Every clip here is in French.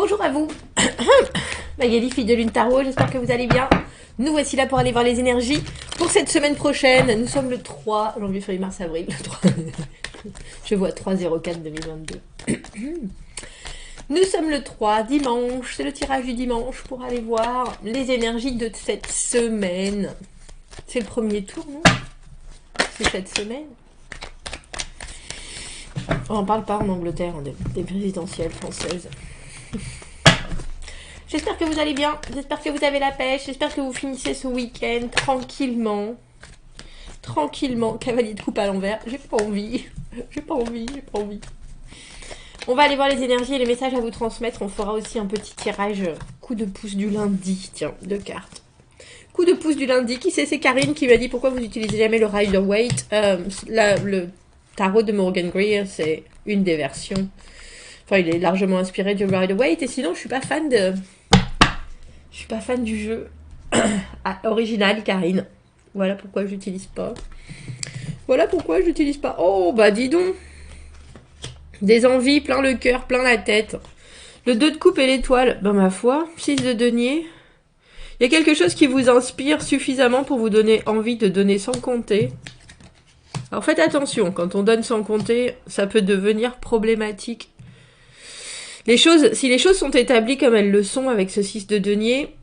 Bonjour à vous, Magali, fille de Lune Tarot, j'espère que vous allez bien. Nous voici là pour aller voir les énergies pour cette semaine prochaine. Nous sommes le 3 janvier, février, mars, avril. Le 3... Je vois 3-04-2022. Nous sommes le 3, dimanche, c'est le tirage du dimanche pour aller voir les énergies de cette semaine. C'est le premier tour, non? C'est cette semaine. On n'en parle pas en Angleterre, des présidentielles françaises. J'espère que vous allez bien, j'espère que vous avez la pêche, j'espère que vous finissez ce week-end tranquillement. Tranquillement, cavalier de coupe à l'envers. J'ai pas envie. On va aller voir les énergies et les messages à vous transmettre. On fera aussi un petit tirage coup de pouce du lundi, tiens, 2 cartes. Coup de pouce du lundi, qui c'est Karine qui m'a dit pourquoi vous n'utilisez jamais le Rider-Waite. Le tarot de Morgan Greer, c'est une des versions. Enfin, il est largement inspiré du Rider-Waite. Et sinon, je suis pas fan du jeu original, Karine. Voilà pourquoi je l'utilise pas. Oh, bah dis donc. Des envies, plein le cœur, plein la tête. Le 2 de coupe et l'étoile. Ben ma foi, 6 de denier. Il y a quelque chose qui vous inspire suffisamment pour vous donner envie de donner sans compter. Alors faites attention, quand on donne sans compter, ça peut devenir problématique. Si les choses sont établies comme elles le sont avec ce 6 de denier,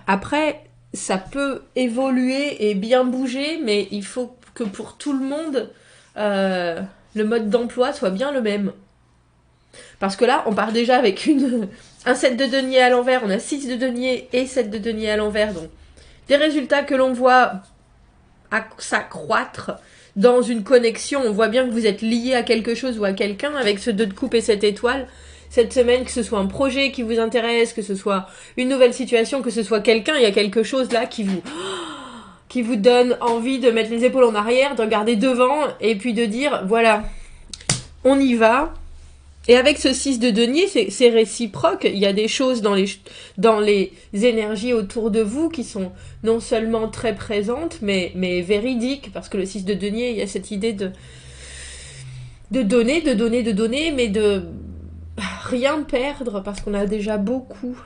après, ça peut évoluer et bien bouger, mais il faut que pour tout le monde, le mode d'emploi soit bien le même. Parce que là, on part déjà avec un 7 de denier à l'envers, on a 6 de denier et 7 de denier à l'envers. Donc, des résultats que l'on voit s'accroître dans une connexion. On voit bien que vous êtes lié à quelque chose ou à quelqu'un avec ce 2 de coupe et cette étoile. Cette semaine, que ce soit un projet qui vous intéresse, que ce soit une nouvelle situation, que ce soit quelqu'un, il y a quelque chose là qui vous donne envie de mettre les épaules en arrière, de regarder devant et puis de dire, voilà, on y va. Et avec ce 6 de denier, c'est réciproque. Il y a des choses dans les énergies autour de vous qui sont non seulement très présentes, mais véridiques. Parce que le 6 de denier, il y a cette idée de donner, mais de rien perdre parce qu'on a déjà beaucoup.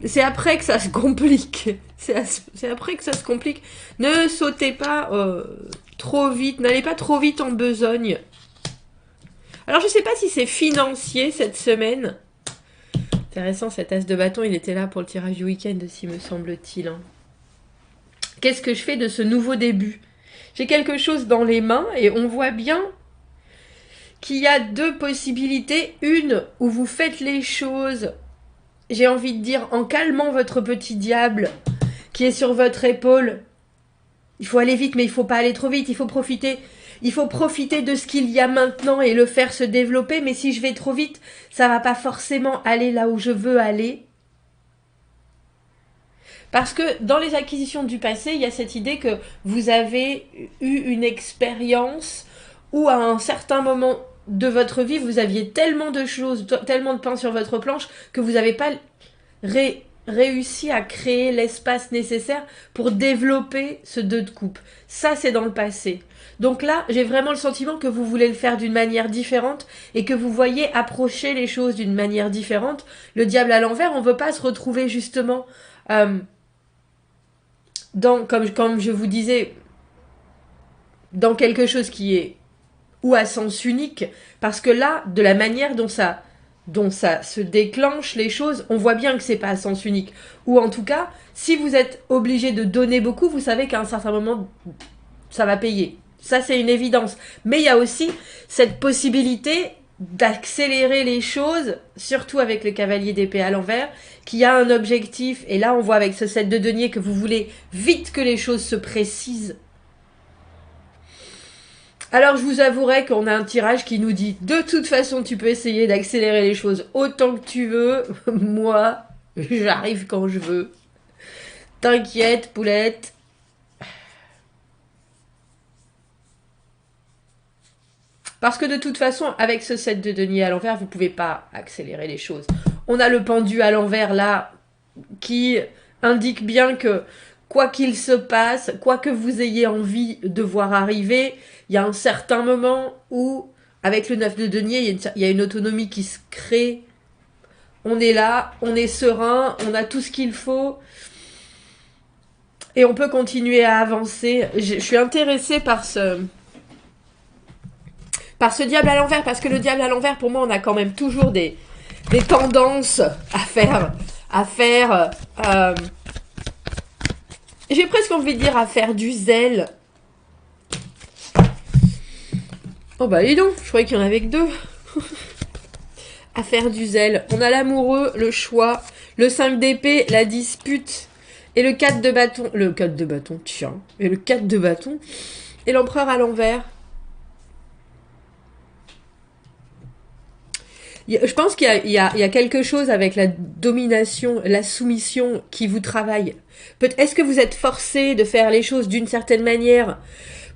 C'est après que ça se complique. C'est après que ça se complique. Ne sautez pas trop vite. N'allez pas trop vite en besogne. Alors, je sais pas si c'est financier cette semaine. Intéressant, cet as de bâton, il était là pour le tirage du week-end aussi, me semble-t-il. Hein. Qu'est-ce que je fais de ce nouveau début? J'ai quelque chose dans les mains et on voit bien qu'il y a 2 possibilités. Une où vous faites les choses, j'ai envie de dire, en calmant votre petit diable qui est sur votre épaule. Il faut aller vite, mais il faut pas aller trop vite. Il faut profiter de ce qu'il y a maintenant et le faire se développer. Mais si je vais trop vite, ça va pas forcément aller là où je veux aller. Parce que dans les acquisitions du passé, il y a cette idée que vous avez eu une expérience où à un certain moment de votre vie, vous aviez tellement de choses, tellement de pain sur votre planche que vous n'avez pas réussi à créer l'espace nécessaire pour développer ce 2 de coupe. Ça, c'est dans le passé. Donc là, j'ai vraiment le sentiment que vous voulez le faire d'une manière différente et que vous voyez approcher les choses d'une manière différente. Le diable à l'envers, on ne veut pas se retrouver justement comme je vous disais, dans quelque chose qui est ou à sens unique, parce que là, de la manière dont ça se déclenche les choses, on voit bien que c'est pas à sens unique. Ou en tout cas, si vous êtes obligé de donner beaucoup, vous savez qu'à un certain moment, ça va payer. Ça, c'est une évidence. Mais il y a aussi cette possibilité d'accélérer les choses, surtout avec le cavalier d'épée à l'envers, qui a un objectif. Et là, on voit avec ce 7 de denier que vous voulez vite que les choses se précisent. Alors, je vous avouerai qu'on a un tirage qui nous dit « De toute façon, tu peux essayer d'accélérer les choses autant que tu veux. Moi, j'arrive quand je veux. T'inquiète, poulette. » Parce que de toute façon, avec ce 7 de denier à l'envers, vous ne pouvez pas accélérer les choses. On a le pendu à l'envers là, qui indique bien que quoi qu'il se passe, quoi que vous ayez envie de voir arriver, il y a un certain moment où, avec le 9 de denier, il y a une autonomie qui se crée On est là, on est serein, on a tout ce qu'il faut. Et on peut continuer à avancer. Je suis intéressée par ce diable à l'envers, parce que le diable à l'envers, pour moi, on a quand même toujours des tendances à faire j'ai presque envie de dire à faire du zèle. Oh bah dis donc, je croyais qu'il y en avait que 2. À faire du zèle. On a l'amoureux, le choix, le 5 d'épée, la dispute, et le 4 de bâton. Le 4 de bâton, tiens. Et le 4 de bâton. Et l'empereur à l'envers. Je pense qu'il y a quelque chose avec la domination, la soumission qui vous travaille. Est-ce que vous êtes forcé de faire les choses d'une certaine manière?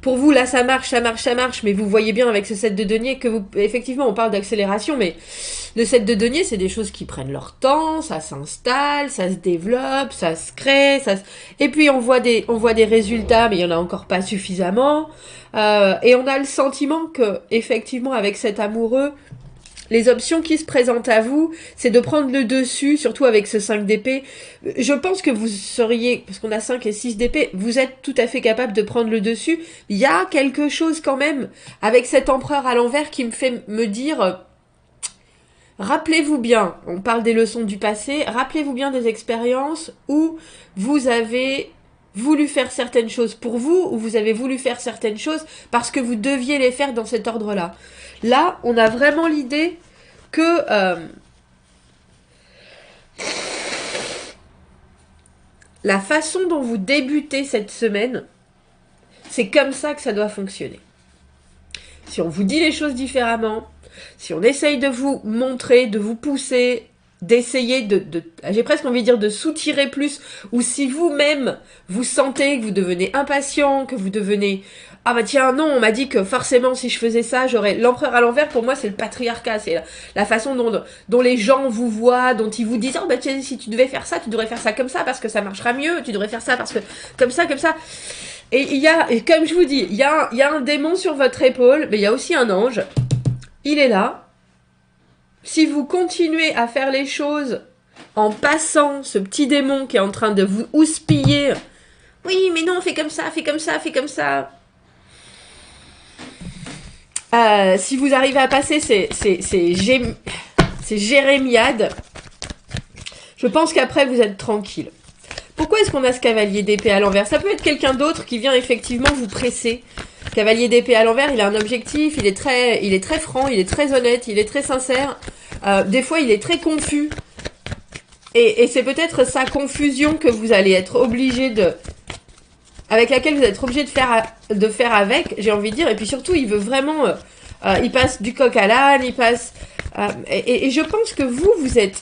Pour vous, là, ça marche, mais vous voyez bien avec ce set de deniers que vous... Effectivement, on parle d'accélération, mais le set de deniers, c'est des choses qui prennent leur temps, ça s'installe, ça se développe, ça se crée, et puis on voit des résultats, mais il y en a encore pas suffisamment. Et on a le sentiment que, effectivement, avec cet amoureux, les options qui se présentent à vous, c'est de prendre le dessus, surtout avec ce 5 d'épée. Je pense que vous seriez, parce qu'on a 5 et 6 d'épée, vous êtes tout à fait capable de prendre le dessus. Il y a quelque chose quand même, avec cet empereur à l'envers, qui me fait me dire, rappelez-vous bien, on parle des leçons du passé, rappelez-vous bien des expériences où vous avez voulu faire certaines choses pour vous, ou vous avez voulu faire certaines choses parce que vous deviez les faire dans cet ordre-là. Là, on a vraiment l'idée que la façon dont vous débutez cette semaine, c'est comme ça que ça doit fonctionner. Si on vous dit les choses différemment, si on essaye de vous montrer, de vous pousser, d'essayer j'ai presque envie de dire de soutirer plus, ou si vous-même vous sentez que vous devenez impatient, que vous devenez ah bah tiens non, on m'a dit que forcément si je faisais ça j'aurais l'empereur à l'envers. Pour moi c'est le patriarcat, c'est la façon dont les gens vous voient, dont ils vous disent oh bah tiens, si tu devais faire ça tu devrais faire ça comme ça parce que ça marchera mieux, tu devrais faire ça parce que comme ça. Et il y a, et comme je vous dis, il y a un démon sur votre épaule, mais il y a aussi un ange. Il est là. Si vous continuez à faire les choses en passant ce petit démon qui est en train de vous houspiller, oui, mais non, fais comme ça, fais comme ça, fais comme ça. Si vous arrivez à passer ces jérémiades, je pense qu'après vous êtes tranquille. Pourquoi est-ce qu'on a ce cavalier d'épée à l'envers? Ça peut être quelqu'un d'autre qui vient effectivement vous presser. Cavalier d'épée à l'envers, il a un objectif, il est très franc, il est très honnête, il est très sincère. Des fois, il est très confus. Et c'est peut-être sa confusion que vous allez être obligé avec laquelle vous allez être obligé de faire avec, j'ai envie de dire. Et puis surtout, il veut vraiment... il passe du coq à l'âne, il passe... et je pense que vous êtes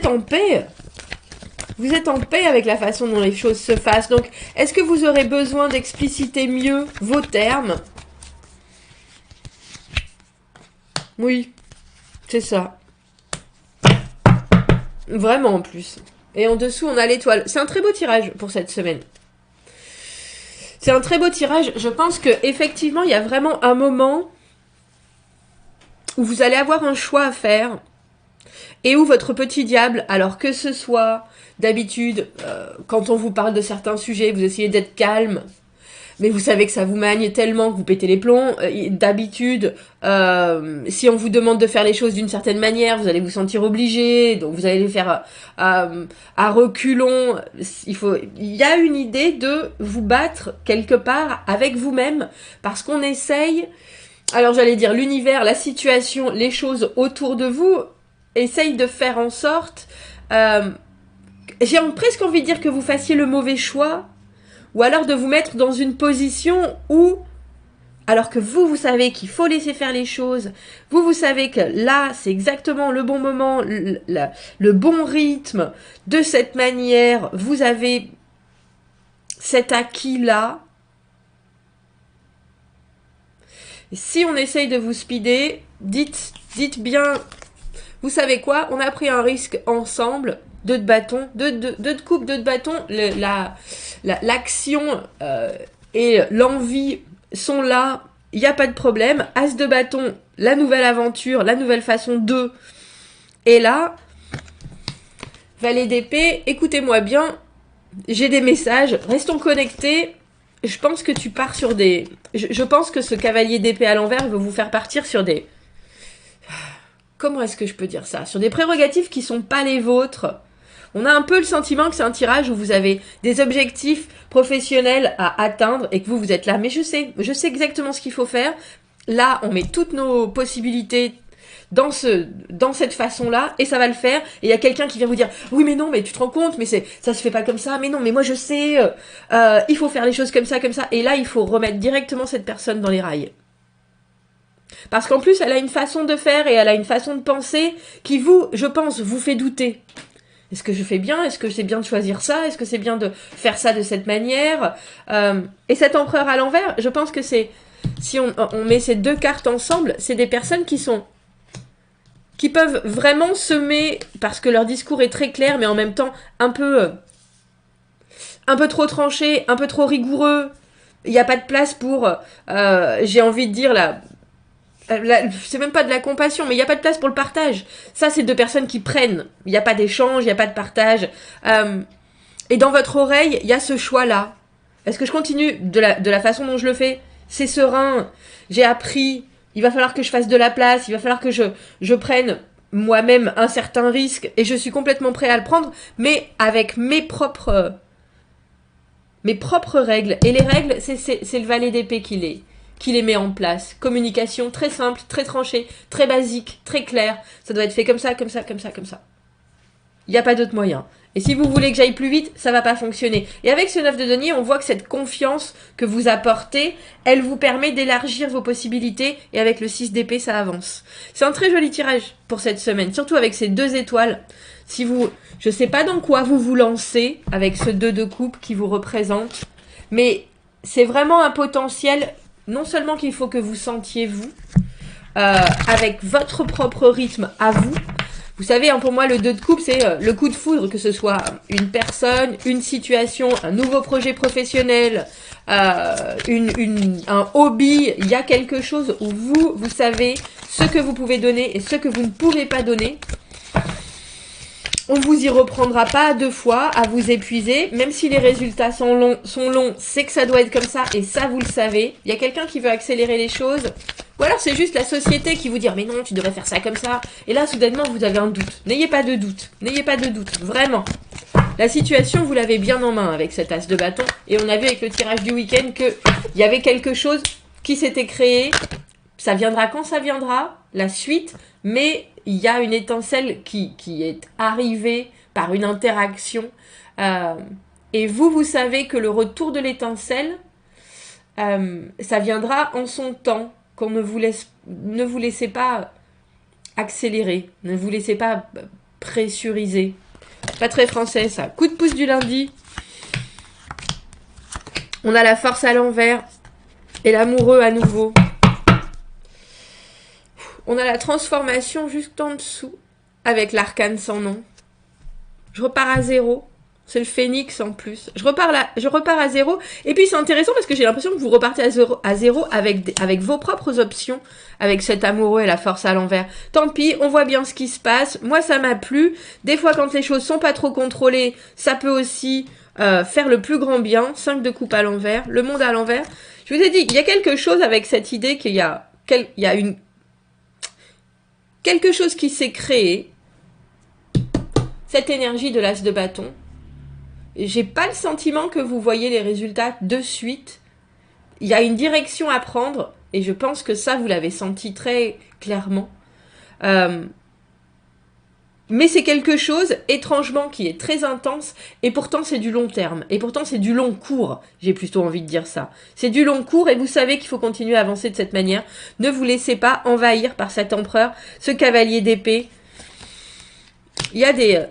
en paix. Vous êtes en paix avec la façon dont les choses se fassent. Donc, est-ce que vous aurez besoin d'expliciter mieux vos termes? Oui, c'est ça. Vraiment en plus. Et en dessous, on a l'étoile. C'est un très beau tirage pour cette semaine. C'est un très beau tirage. Je pense qu'effectivement, il y a vraiment un moment où vous allez avoir un choix à faire et où votre petit diable, alors que ce soit d'habitude, quand on vous parle de certains sujets, vous essayez d'être calme, mais vous savez que ça vous magne tellement que vous pétez les plombs. D'habitude, si on vous demande de faire les choses d'une certaine manière, vous allez vous sentir obligé, donc vous allez les faire à reculons. Il y a une idée de vous battre quelque part avec vous-même, parce qu'on essaye, alors j'allais dire l'univers, la situation, les choses autour de vous, essaye de faire en sorte... j'ai presque envie de dire que vous fassiez le mauvais choix, ou alors de vous mettre dans une position où, alors que vous savez qu'il faut laisser faire les choses, vous savez que là, c'est exactement le bon moment, le bon rythme, de cette manière, vous avez cet acquis-là. Et si on essaye de vous speeder, dites bien, vous savez quoi, on a pris un risque ensemble, deux de bâton, deux de coupe, deux de bâton, l'action et l'envie sont là, il n'y a pas de problème. As de bâton, la nouvelle aventure, la nouvelle façon de Et là, valet d'épée, écoutez-moi bien, j'ai des messages, restons connectés. Je pense que tu pars sur des... Je pense que ce cavalier d'épée à l'envers veut vous faire partir sur des... Comment est-ce que je peux dire ça? Sur des prérogatives qui sont pas les vôtres. On a un peu le sentiment que c'est un tirage où vous avez des objectifs professionnels à atteindre et que vous êtes là. Mais je sais exactement ce qu'il faut faire. Là, on met toutes nos possibilités dans cette façon-là, et ça va le faire. Et il y a quelqu'un qui vient vous dire, oui mais non, mais tu te rends compte, mais ça se fait pas comme ça, mais non, mais moi je sais, il faut faire les choses comme ça. Et là, il faut remettre directement cette personne dans les rails. Parce qu'en plus, elle a une façon de faire et elle a une façon de penser qui je pense, vous fait douter. Est-ce que je fais bien? Est-ce que c'est bien de choisir ça? Est-ce que c'est bien de faire ça de cette manière? Et cet empereur à l'envers, je pense que c'est, si on met ces deux cartes ensemble, c'est des personnes qui peuvent vraiment semer, parce que leur discours est très clair, mais en même temps un peu trop tranché, un peu trop rigoureux. Il n'y a pas de place pour, j'ai envie de dire c'est même pas de la compassion, mais il n'y a pas de place pour le partage. Ça, c'est deux personnes qui prennent. Il n'y a pas d'échange, il n'y a pas de partage. Et dans votre oreille, il y a ce choix-là. Est-ce que je continue de la façon dont je le fais? C'est serein. J'ai appris. Il va falloir que je fasse de la place. Il va falloir que je prenne moi-même un certain risque. Et je suis complètement prêt à le prendre, mais avec mes propres règles. Et les règles, c'est le valet d'épée qui les met en place. Communication très simple, très tranchée, très basique, très claire. Ça doit être fait comme ça, comme ça, comme ça, comme ça. Il n'y a pas d'autre moyen. Et si vous voulez que j'aille plus vite, ça va pas fonctionner. Et avec ce 9 de denier, on voit que cette confiance que vous apportez, elle vous permet d'élargir vos possibilités. Et avec le 6 d'épée, ça avance. C'est un très joli tirage pour cette semaine. Surtout avec ces 2 étoiles. Je sais pas dans quoi vous vous lancez avec ce 2 de coupe qui vous représente. Mais c'est vraiment un potentiel, non seulement qu'il faut que vous sentiez vous, avec votre propre rythme à vous. Vous savez, pour moi, le 2 de coupe, c'est le coup de foudre, que ce soit une personne, une situation, un nouveau projet professionnel, un hobby. Il y a quelque chose où vous savez ce que vous pouvez donner et ce que vous ne pouvez pas donner. On ne vous y reprendra pas 2 fois à vous épuiser. Même si les résultats sont longs, c'est que ça doit être comme ça et ça, vous le savez. Il y a quelqu'un qui veut accélérer les choses. Ou alors c'est juste la société qui vous dit « Mais non, tu devrais faire ça comme ça ». Et là, soudainement, vous avez un doute. N'ayez pas de doute. N'ayez pas de doute. Vraiment. La situation, vous l'avez bien en main avec cet as de bâton. Et on a vu avec le tirage du week-end qu'il y avait quelque chose qui s'était créé. Ça viendra quand ça viendra, la suite. Mais il y a une étincelle qui est arrivée par une interaction. Et vous savez que le retour de l'étincelle, ça viendra en son temps. Qu'on ne vous laissez pas accélérer, ne vous laissez pas pressuriser. Pas très français ça. Coup de pouce du lundi. On a la force à l'envers et l'amoureux à nouveau. On a la transformation juste en dessous avec l'arcane sans nom. Je repars à 0. C'est le phénix en plus. Je repars à 0. Et puis c'est intéressant parce que j'ai l'impression que vous repartez à 0 avec vos propres options, avec cet amoureux et la force à l'envers. Tant pis, on voit bien ce qui se passe. Moi, ça m'a plu. Des fois, quand les choses sont pas trop contrôlées, ça peut aussi faire le plus grand bien. 5 de coupe à l'envers, le monde à l'envers. Je vous ai dit, il y a quelque chose avec cette idée qu'il y a quelque chose qui s'est créé. Cette énergie de l'as de bâton. J'ai pas le sentiment que vous voyez les résultats de suite. Il y a une direction à prendre et je pense que ça, vous l'avez senti très clairement. Mais c'est quelque chose, étrangement, qui est très intense et pourtant c'est du long terme. Et pourtant c'est du long cours, j'ai plutôt envie de dire ça. C'est du long cours et vous savez qu'il faut continuer à avancer de cette manière. Ne vous laissez pas envahir par cet empereur, ce cavalier d'épée.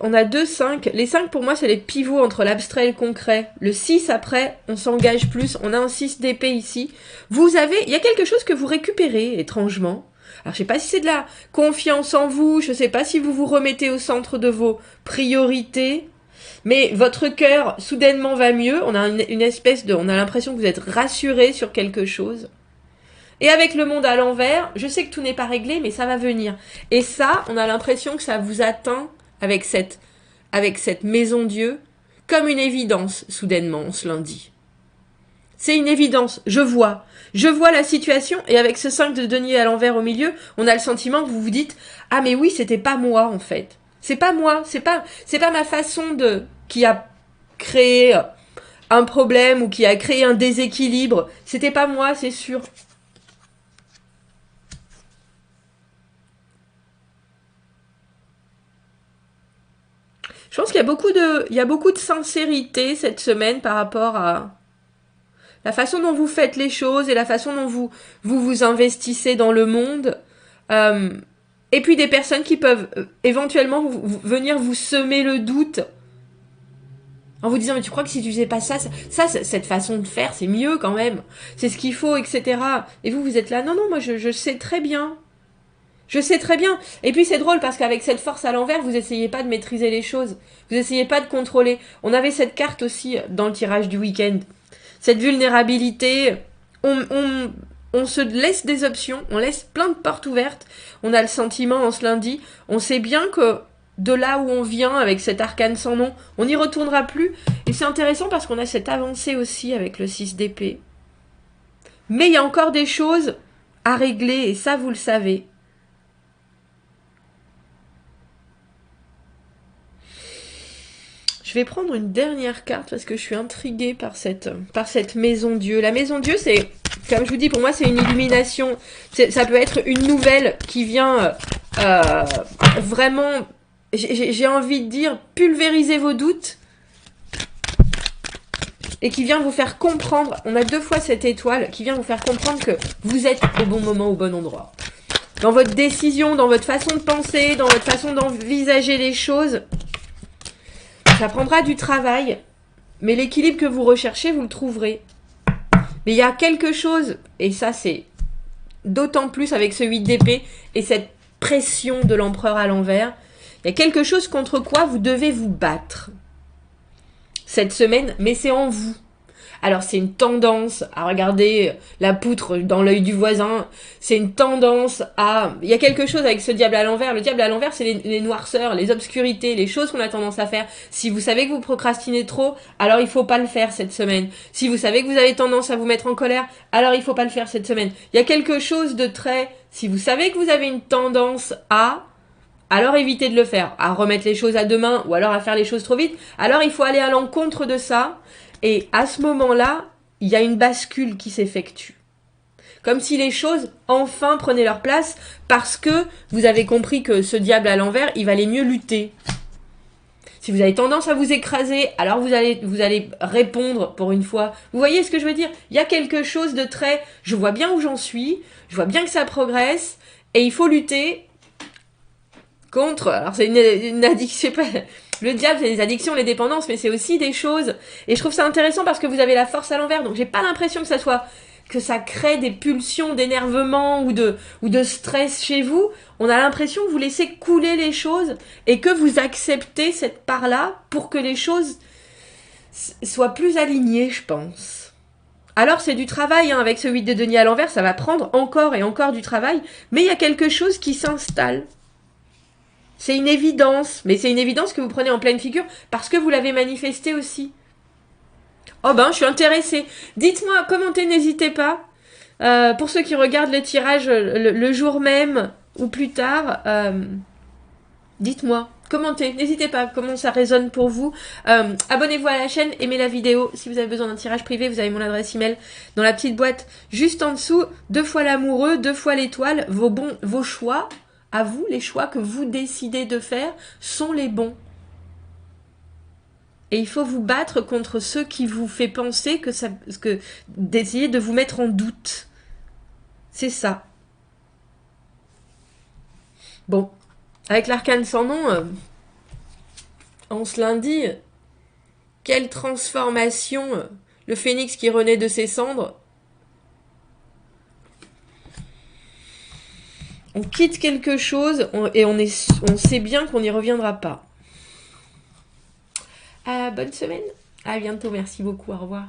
On a 2 5. Les 5 pour moi c'est les pivots entre l'abstrait et le concret. Le 6 après, on s'engage plus. On a un 6 d'épée ici. Il y a quelque chose que vous récupérez étrangement. Alors je sais pas si c'est de la confiance en vous, je sais pas si vous vous remettez au centre de vos priorités. Mais votre cœur soudainement va mieux. On a on a l'impression que vous êtes rassuré sur quelque chose. Et avec le monde à l'envers, je sais que tout n'est pas réglé, mais ça va venir. Et ça, on a l'impression que ça vous atteint avec cette maison Dieu, comme une évidence, soudainement, ce lundi. C'est une évidence, je vois la situation, et avec ce 5 de denier à l'envers au milieu, on a le sentiment que vous vous dites, ah mais oui, c'était pas moi en fait. C'est pas moi, c'est pas ma façon qui a créé un problème ou qui a créé un déséquilibre. C'était pas moi, c'est sûr. Je pense qu'il y a beaucoup de sincérité cette semaine par rapport à la façon dont vous faites les choses et la façon dont vous investissez dans le monde. Et puis des personnes qui peuvent éventuellement venir vous semer le doute en vous disant mais tu crois que si tu faisais pas ça, cette façon de faire c'est mieux quand même, c'est ce qu'il faut, etc. Et vous êtes là, non, moi je sais très bien. Je sais très bien. Et puis c'est drôle parce qu'avec cette force à l'envers, vous essayez pas de maîtriser les choses. Vous essayez pas de contrôler. On avait cette carte aussi dans le tirage du week-end. Cette vulnérabilité, on se laisse des options, on laisse plein de portes ouvertes. On a le sentiment en ce lundi, on sait bien que de là où on vient avec cet arcane sans nom, on n'y retournera plus. Et c'est intéressant parce qu'on a cette avancée aussi avec le 6 d'épée. Mais il y a encore des choses à régler et ça vous le savez. Je vais prendre une dernière carte parce que je suis intriguée par cette maison Dieu. La maison Dieu, c'est, comme je vous dis, pour moi, c'est une illumination. Ça peut être une nouvelle qui vient vraiment, j'ai envie de dire, pulvériser vos doutes et qui vient vous faire comprendre. On a 2 fois cette étoile qui vient vous faire comprendre que vous êtes au bon moment, au bon endroit. Dans votre décision, dans votre façon de penser, dans votre façon d'envisager les choses. Ça prendra du travail, mais l'équilibre que vous recherchez, vous le trouverez. Mais il y a quelque chose, et ça c'est d'autant plus avec ce 8 d'épée et cette pression de l'empereur à l'envers, il y a quelque chose contre quoi vous devez vous battre cette semaine, mais c'est en vous. Alors c'est une tendance à regarder la poutre dans l'œil du voisin, c'est une tendance à... Il y a quelque chose avec ce diable à l'envers. Le diable à l'envers, c'est les noirceurs, les obscurités, les choses qu'on a tendance à faire. Si vous savez que vous procrastinez trop, alors il faut pas le faire cette semaine. Si vous savez que vous avez tendance à vous mettre en colère, alors il faut pas le faire cette semaine. Il y a quelque chose de très... Si vous savez que vous avez une tendance à... alors évitez de le faire, à remettre les choses à demain ou alors à faire les choses trop vite. Alors il faut aller à l'encontre de ça. Et à ce moment-là, il y a une bascule qui s'effectue. Comme si les choses, enfin, prenaient leur place parce que vous avez compris que ce diable à l'envers, il valait mieux lutter. Si vous avez tendance à vous écraser, alors vous allez répondre pour une fois. Vous voyez ce que je veux dire? Il y a quelque chose de très... Je vois bien où j'en suis, je vois bien que ça progresse, et il faut lutter contre... Alors c'est une addiction, je sais pas... Le diable, c'est les addictions, les dépendances, mais c'est aussi des choses. Et je trouve ça intéressant parce que vous avez la force à l'envers. Donc j'ai pas l'impression que ça crée des pulsions d'énervement ou de stress chez vous. On a l'impression que vous laissez couler les choses et que vous acceptez cette part-là pour que les choses soient plus alignées, je pense. Alors c'est du travail, hein, avec ce 8 de denier à l'envers, ça va prendre encore et encore du travail, mais il y a quelque chose qui s'installe. C'est une évidence, mais c'est une évidence que vous prenez en pleine figure parce que vous l'avez manifesté aussi. Oh ben, je suis intéressée. Dites-moi, commentez, n'hésitez pas. Pour ceux qui regardent le tirage le jour même ou plus tard, dites-moi, commentez, n'hésitez pas, comment ça résonne pour vous. Abonnez-vous à la chaîne, aimez la vidéo. Si vous avez besoin d'un tirage privé, vous avez mon adresse email dans la petite boîte juste en dessous. 2 fois l'amoureux, 2 fois l'étoile, vos choix. À vous, les choix que vous décidez de faire sont les bons. Et il faut vous battre contre ceux qui vous fait penser d'essayer de vous mettre en doute. C'est ça. Bon, avec l'arcane sans nom, en ce lundi, quelle transformation, le phénix qui renaît de ses cendres. On quitte quelque chose et on sait bien qu'on n'y reviendra pas. Bonne semaine. À bientôt. Merci beaucoup. Au revoir.